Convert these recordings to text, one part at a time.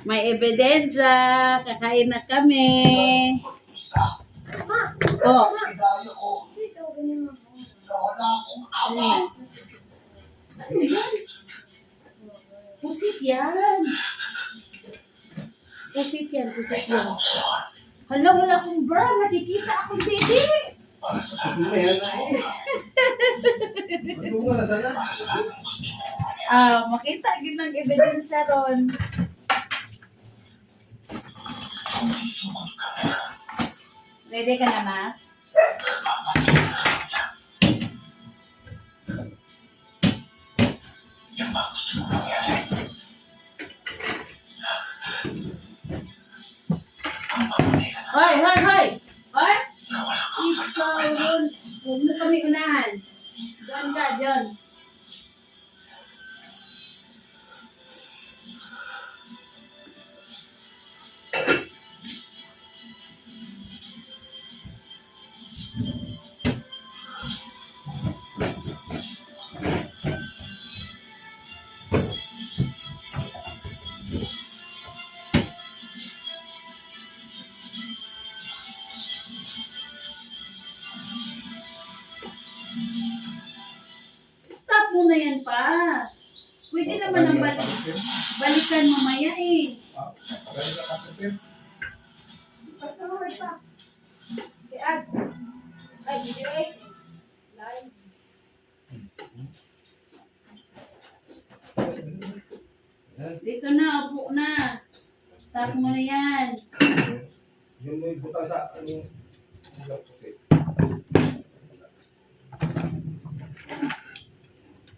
May ebidensya. Kakain na kami. Oh. Pusit yan. Pusit yan. Hala, wala akong bra. Nakikita akong titi. Makita ginang ebidensya ron. Ready ka na, ma? Hoy! Hoy! Ikaw ron. Huwag mo kami unahan. Diyan ka, diyan. Stop mo na yan pa. Pwede naman ang balikan mamaya eh. Patuloy pa. Ay, video eh. Live. Dito na, upo na. Stop mo na yan. Yung may buta sa ano.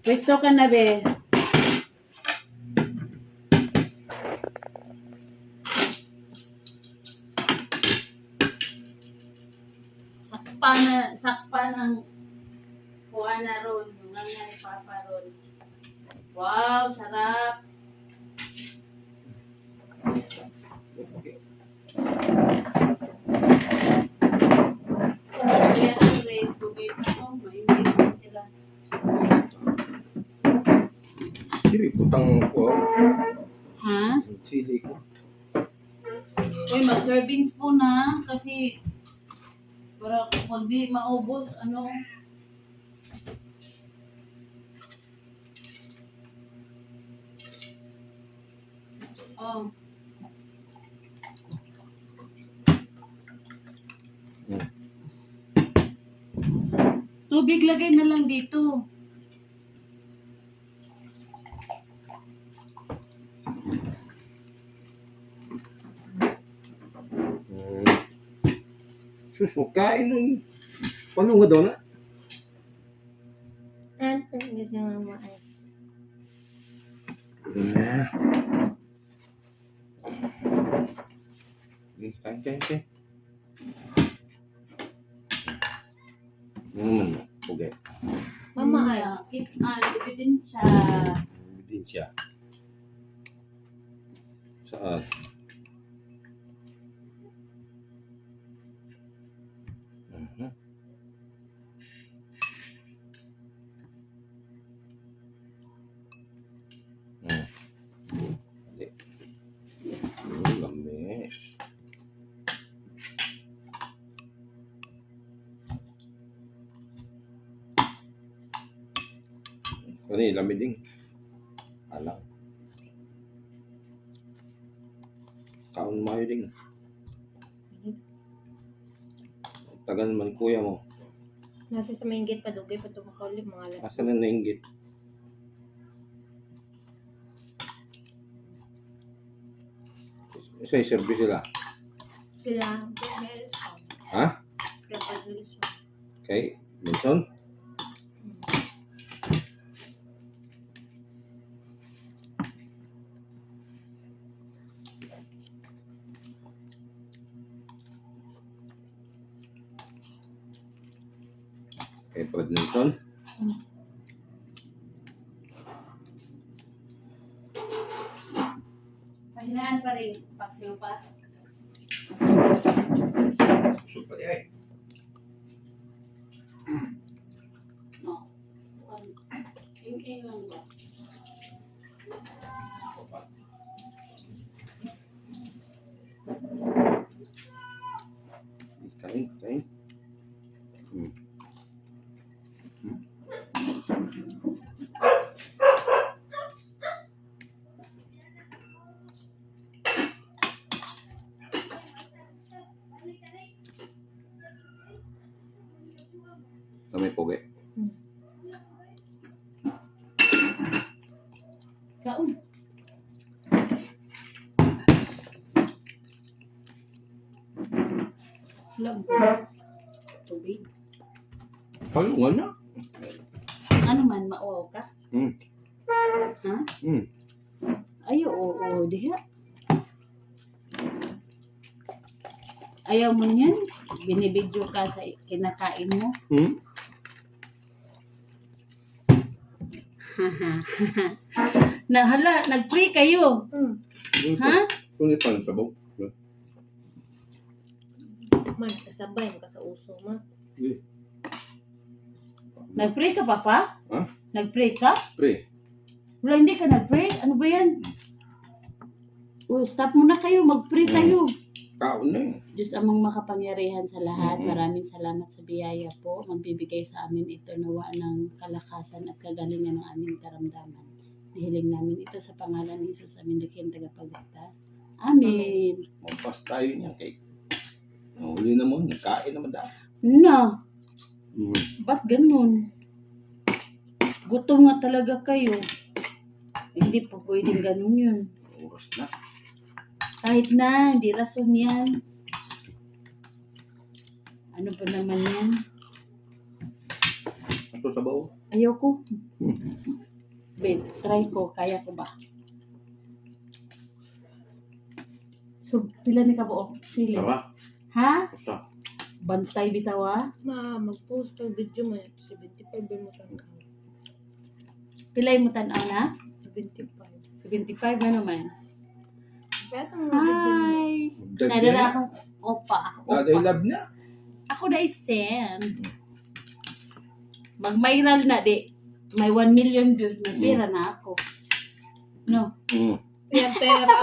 Pwesto ka na, be. Sakpan ang kuha na ron. Yung nga ni Papa ron. Wow, sarap. Kaya ang race, bugay pa ko. Mainit na sila. Sili putang ko. Ha? Sili ko. Uy, mag-serving spoon na. Kasi para kung di maubos, ano. Oh. Tubig lagay na lang dito. Sus, kain nun. Paano nga daw na? Ano gusto mama ay? Yeah. Kain. Okay. Mama ay. Ebidensya. Din siya. Saan? Lami. Ano yung lami din? Alam. Kaon mayo din. Tagal man kuya mo. Nasa sa maingit pa dugay pa tumakawli mga alas. Asa na nainggit? Isa i-service sila. Sila. Ha? Okay. Benson? Kay Fred Nelson? Pahinaan pa rin. Paksiw pa. Super eh. No. Ing lang ba? Kami pogi. Kaon. Lam. Tubig. Ano nga na? Ano man, mauaw ka? Hmm. Ha? Hmm. Ay, oo, diha. Ayaw mo yan? Binibidyo ka sa kinakain mo? Hmm? Hala, nag-pray kayo. Ha? Kung ito ang sabaw. Man, kasabay mo ka sa uso mo. Nag-pray ka, Papa? Ha? Nag-pray ka? Pre. Wala, hindi ka nag-pray? Ano ba yan? Oh, stop muna kayo. Mag-pray tayo. Kaon na eh. Diyos amang makapangyarihan sa lahat. Mhm. Maraming salamat sa biyaya po. Magbibigay sa amin ito nawa ng kalakasan at kagalingan ng aming karamdaman. Nahiling namin ito sa pangalan ni Jesus, aming likhing tagapagligtas. Amen. Magpas tayo niya kay. Huli na mo. Nagkain naman dahil. Na, Hmm. ba't ganun? Gutom nga talaga kayo. Hindi po pwedeng ganun yun. Oras na. Kahit na, hindi rason yan. Ano ba naman yan? Ito sabaw. Ayoko. Wait, try ko. Kaya ko ba? So, pila ni ka buo? Sili. Tara. Ha? Basta. Bantay bitawa? Ma, mag-post ng video mo. 75 ba mo tanaw? Pilay mo tanaw na? 75. 75 na naman. Kaya itong mga video mo. Hi! Dagdag Nadala na. akong opa. Daday love na. Ako na send. Mag-viral na di. May 1 million views. May pera na ako. No? Hmm. Ilang pera mo?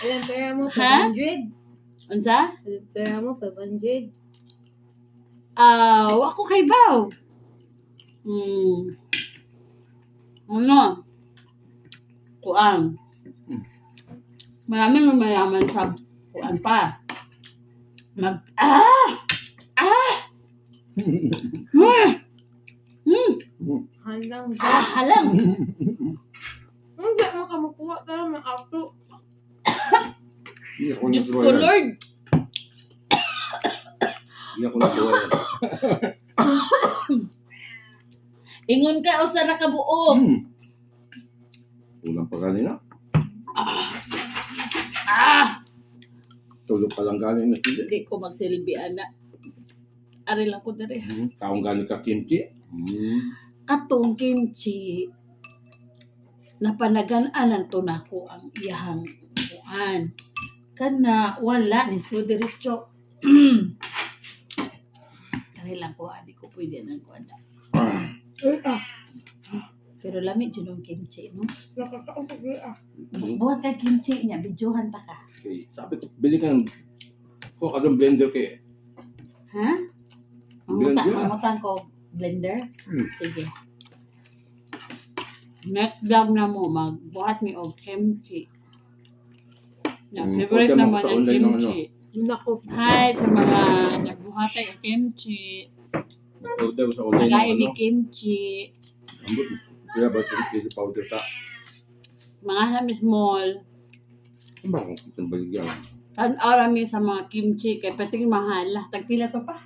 Ilang pera mo? Ha? 500? Unsa? Ilang pera mo? 500? Ako kay Bao. Ano? Kuang. Maraming mayaman sa kuan pa. Handang Halang. Hindi mo kamukuha pero may auto. Hindi ako Diyos ko, natuwa yan. Lord. Hindi ako natuwa yan. Ingon ka o sa nakabuo. Ulang pa kanina. Tulog pa lang galing na sila. Hindi ko magsilbi, anak. Ari lang ko dere. Taong galing ka kimchi. Katong kimchi, napanagan-anan to na ko ang iyahang kuan. Kana wala ni so diretso. Ari lang ko, di ko pwede nang kuan. Pero lamig dyan ang kimchi, no? Nakakaon ko Buhat ka kimchi niya, bidyohan ta ka. Okay. Sabi ko, bili ka ng blender kay. Ha? Blender. Mamutan ko blender? Hmm. Sige. Next vlog na mo, magbuhat mi og kimchi. Na favorite order mo naman sa ang online ng kimchi. Nako. Hi sa mga nagbuhatay og kimchi. Order sa online ng Nagaimi ano. kimchi. Ambot. Kaya ba ito chili powder ta? Mga namin small. Ano ba kung kitang baligyan? Tan-aw rami sa mga kimchi. Kaya pating mahal. Tagpila to pa?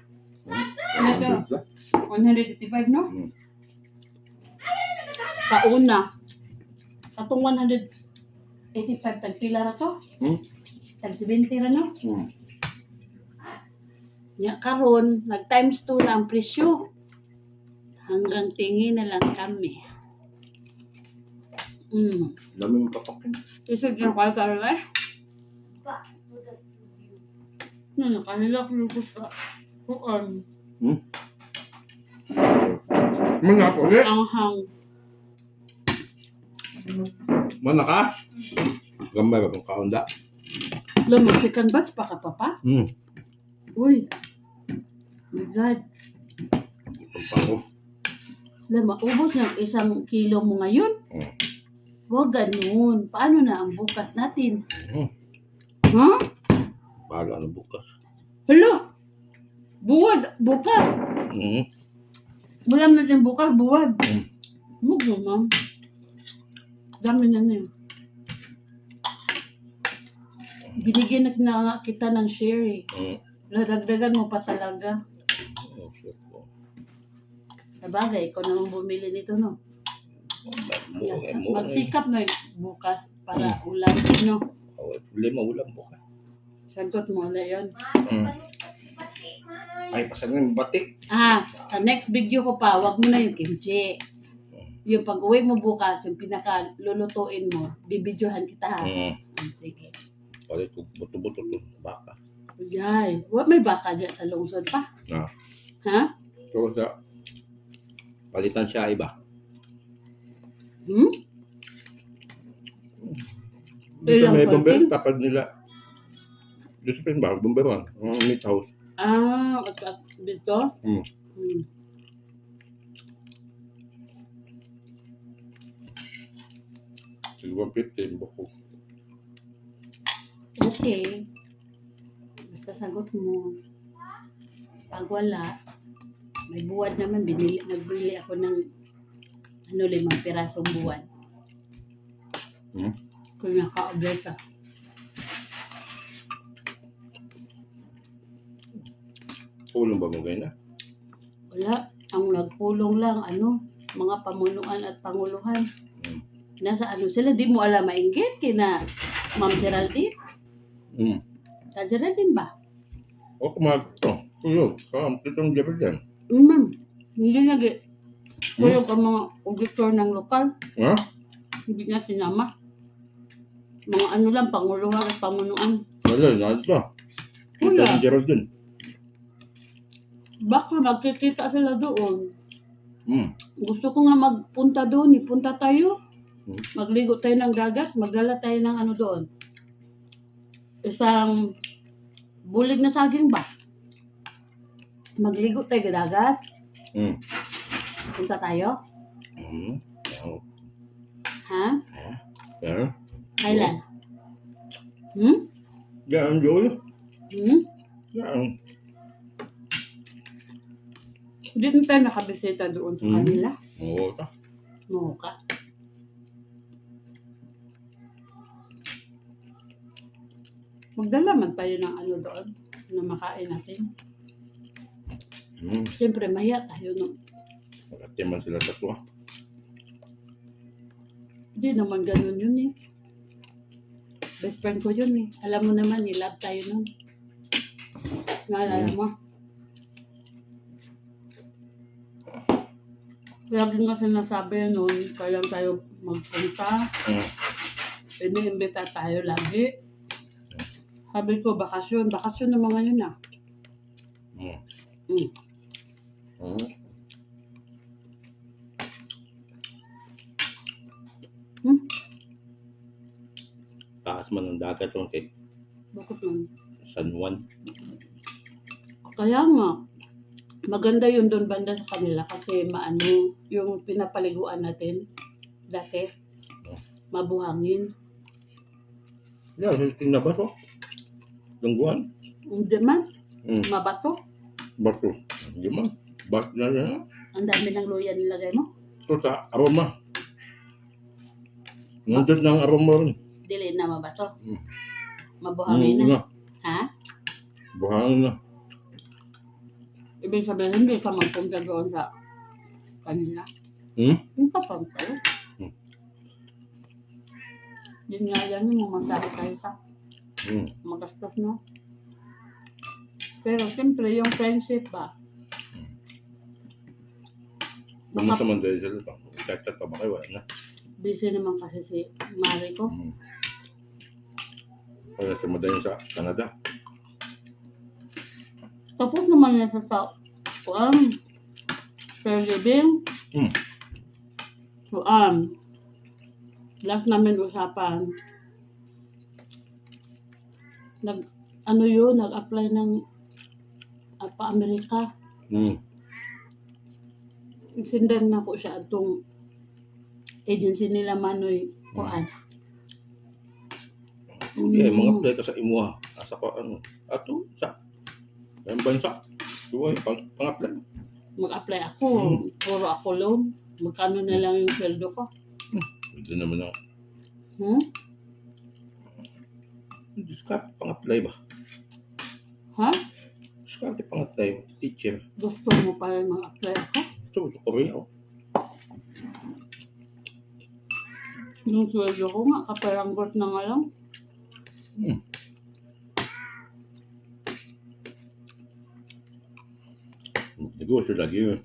Ano to? 185, no? Pauna. Katong 185, tagpila na to? Tag 70 na, no? Nya karon nag times 2 na ang presyo. Hanggang tingin na lang kami. Dami mong papak. Isig na kaya ka rin eh. Nakanilak yung gusto. Kuan. Mga po ulit. Anghang. Mana ka? Gambay ba kung kaunda? Lamasikan ba? Pa ka papa? Uy. My God. Pagpako. Maubos ng 1 kilo mo ngayon? Huwag ganun. Paano na ang bukas natin? Ha? Bahala na bukas. Hala! Bukas! Bulan natin bukas, buwan. Mm. Huwag naman. Dami na niya. Binigyan na nga kita ng share eh. Nadagdagan mo pa talaga. Oh, shit po. Sabagay, ikaw naman bumili nito, no? Magsikap na bukas para ulam, no? Problema, ulam po ka. Sagot mo na yun. Ay, pasang yung batik. Sa next video ko pa, wag mo na yung kimchi. Yung pag-uwi mo bukas, yung pinaka-lulutuin mo, bibidyohan kita ha. Sige. Pwede ito, buto-buto ito, baka. Yay. May baka dyan sa lungsod pa? Ha? So, sa palitan siya iba. Doon sa may bomber, tapad nila. Doon sa pinbang, bomberon. Meat house. Dito? Siguro 150, buko. Okay. Basta sagot mo. Pag wala, may buwan naman, nagbili ako ng 5 pirasong buwan. Kung naka-order ka. Pulong ba mo ganyan? Wala. Ang nagpulong lang, mga pamunuan at panguluhan. Nasa sila, di mo alam mainggit kina Ma'am Geraldine. Sa Geraldine ba? O, kumag ito. Tulog. Itong Geraldine. Ma'am, hindi nag- Kuyog ang mga auditor ng lokal. Ha? Hindi na sinama. Mga lang, panguluhan at pamunuan. Wala, nasa. Kita ni Geraldine. Baka magkikita sila doon. Gusto ko nga magpunta doon. Punta tayo. Magligo tayo ng dagat. Magdala tayo ng doon. Isang bulig na saging ba? Magligo tayo ng dagat. Punta tayo? Ha? Yeah. Kailan? Yan, Joel. Yan. Hindi na tayo nakabisita doon sa kanila. Oo ka. Oo ka. Magdala man tayo ng doon na makain natin. Siyempre, maya tayo no. Magkatiman sila tatlo. Hindi naman ganun yun eh. Best friend ko yun eh. Alam mo naman, love tayo nun. Naalala mo? Lagi nga sinasabi nun, kaya tayo magpunta. Iniimbita tayo lagi. Sabi ko, bakasyon. Bakasyon ng mga yun ah. Taas man ng dagat yung kay Bakit man? San Juan. Kaya nga, maganda yun doon banda sa kanila kasi yung pinapaliguan natin dati, mabuhangin. Yeah, hindi na ba so? Lungguan? Hindi man, mabato. Bato. Hindi man. Bat na yan. Ang dami ng luya nilagay mo. Ito sa aroma. Nandun ng aroma rin. Dili na mabato. Mabuhangin na. Ha? Buhangin na. Ibig sabihin, hindi ka magpunta doon sa kanila. Hindi ka punta. Yun nga yan, masabi tayo sa magastos, no? Pero siyempre, yung friendship ba? Baka man dahil sila pa. Chat-chat pa ba kayo? Wala na. Busy naman kasi si Mari ko. Kaya sa madayon sa Canada. Tapos naman na sa fair living. So, last namin usapan. Nag-apply ng pa-Amerika. Sindan na ko siya atong agency nila Manoy Kuan. Mga play ka sa imuha. Asa ko Ato sa. Ang bansa. Duwa pang-apply. mag-apply ako. Puro ako loan. Magkano na lang yung sweldo ko? Pwede naman ako. Hmm? Discard pang-apply ba? Ha? Discard pang-apply. Teacher. Gusto mo pa rin mag-apply ako? Ito, gusto ko rin ako. Yung sweldo ko nga, kaparanggot na nga lang. Negosyo lagi yun.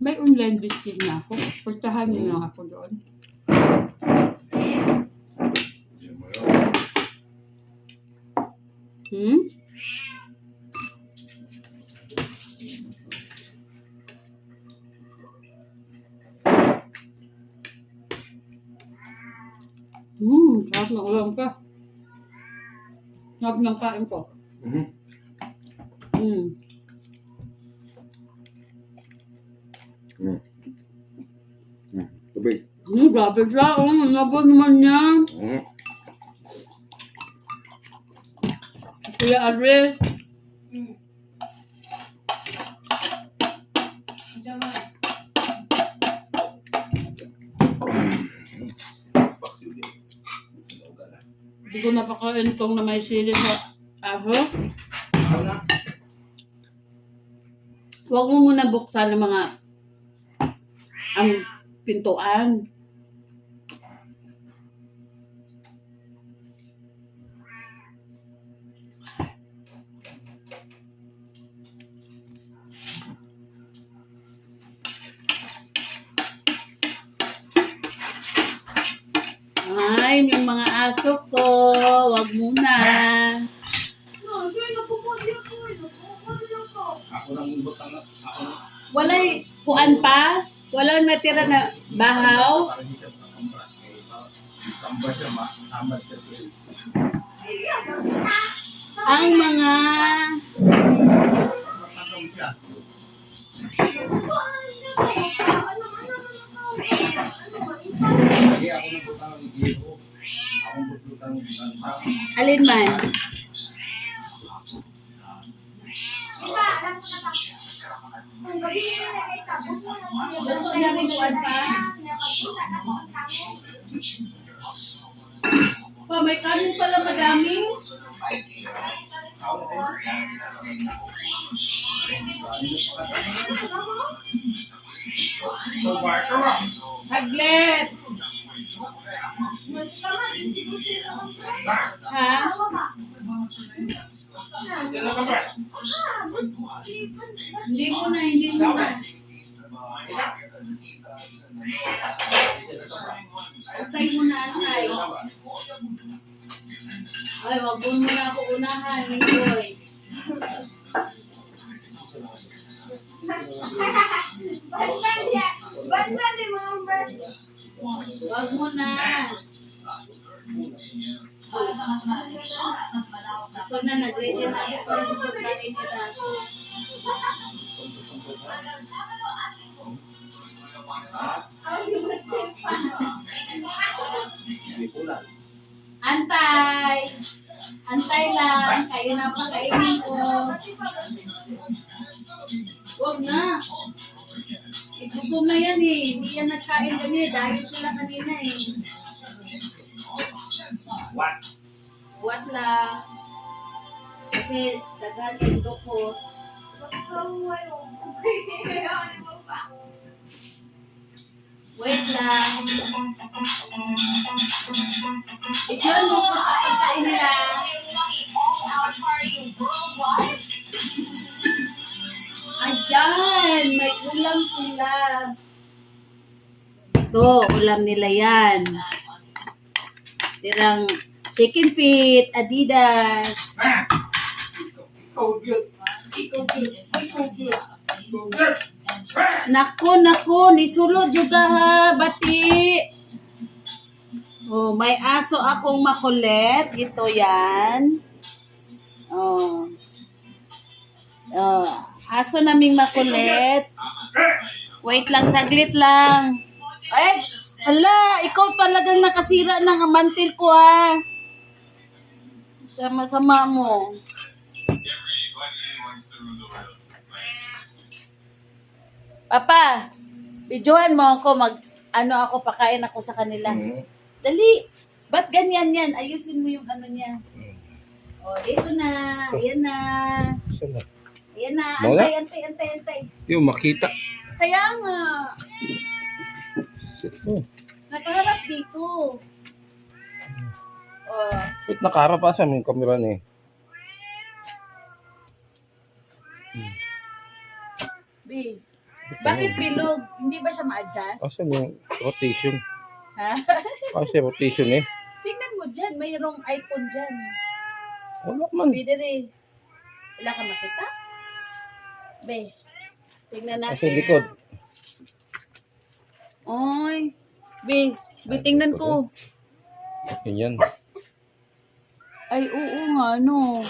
May online business na ako. Puntahan niyo lang ako doon. Hmm? Sarap ng ulam ka. Sarap ng kain ko. Tubig. Grabe siya. Nabon naman niya. Kuya Adre. Hindi ko napakain tong na may sili sa aso. Huwag mo muna buksan ng mga ang pintuan. Ay, yung mga aso ko, wag muna. Walay kuan pa? Walang natira na bahaw? Ang mga alin man? Gusto niya rin kuwan pa? Pa, may kanin pala madami. Saglit. Ha? Hindi mo na. Atay mo na, atay. Ay, wag mo na ako unahan, Nicoy. Wag mo na. Ako na, nag-ready na ako para sa pagkain nila. Antay! Antay lang. Kayo na pakainin ko. Huwag na. Igutom na yan eh. Hindi yan nagkain ganyan. Dahil sila kanina eh. What lang. Kasi dagan yung dukot. Wait lang. Iyon mo po sa pagkain nila. Ayan, may ulam sila. Ito, ulam nila yan. Tirang chicken feet, Adidas. Naku, nisulod juga ha, bati. Oh, may aso akong makulit. Ito yan. Oh. Oh, aso naming makulit. Wait lang, saglit lang. Ay, ala, ikaw talagang nakasira ng mantil ko ha. Sama-sama mo. Papa, videohan mo ako ako, pakain ako sa kanila. Mm. Dali. Ba't ganyan yan? Ayusin mo yung ano niya. O, dito na. Ayan na. Saan na? Ayan na. Wala? Antay. Yung makita. Kaya nga. Oh, Nakaharap dito. O, wait, nakaharap sa yung camera na eh. B. Bakit bilog? Hindi ba siya ma-adjust? Asan yung rotation? Ha? Kasi rotation eh. Tingnan mo dyan. Mayroong icon dyan. Wala man. Pwede rin. Wala ka makita? Be. Tingnan natin. Kasi likod. Oy. Be. Be, tingnan ko. Yan. Ay, oo nga, no.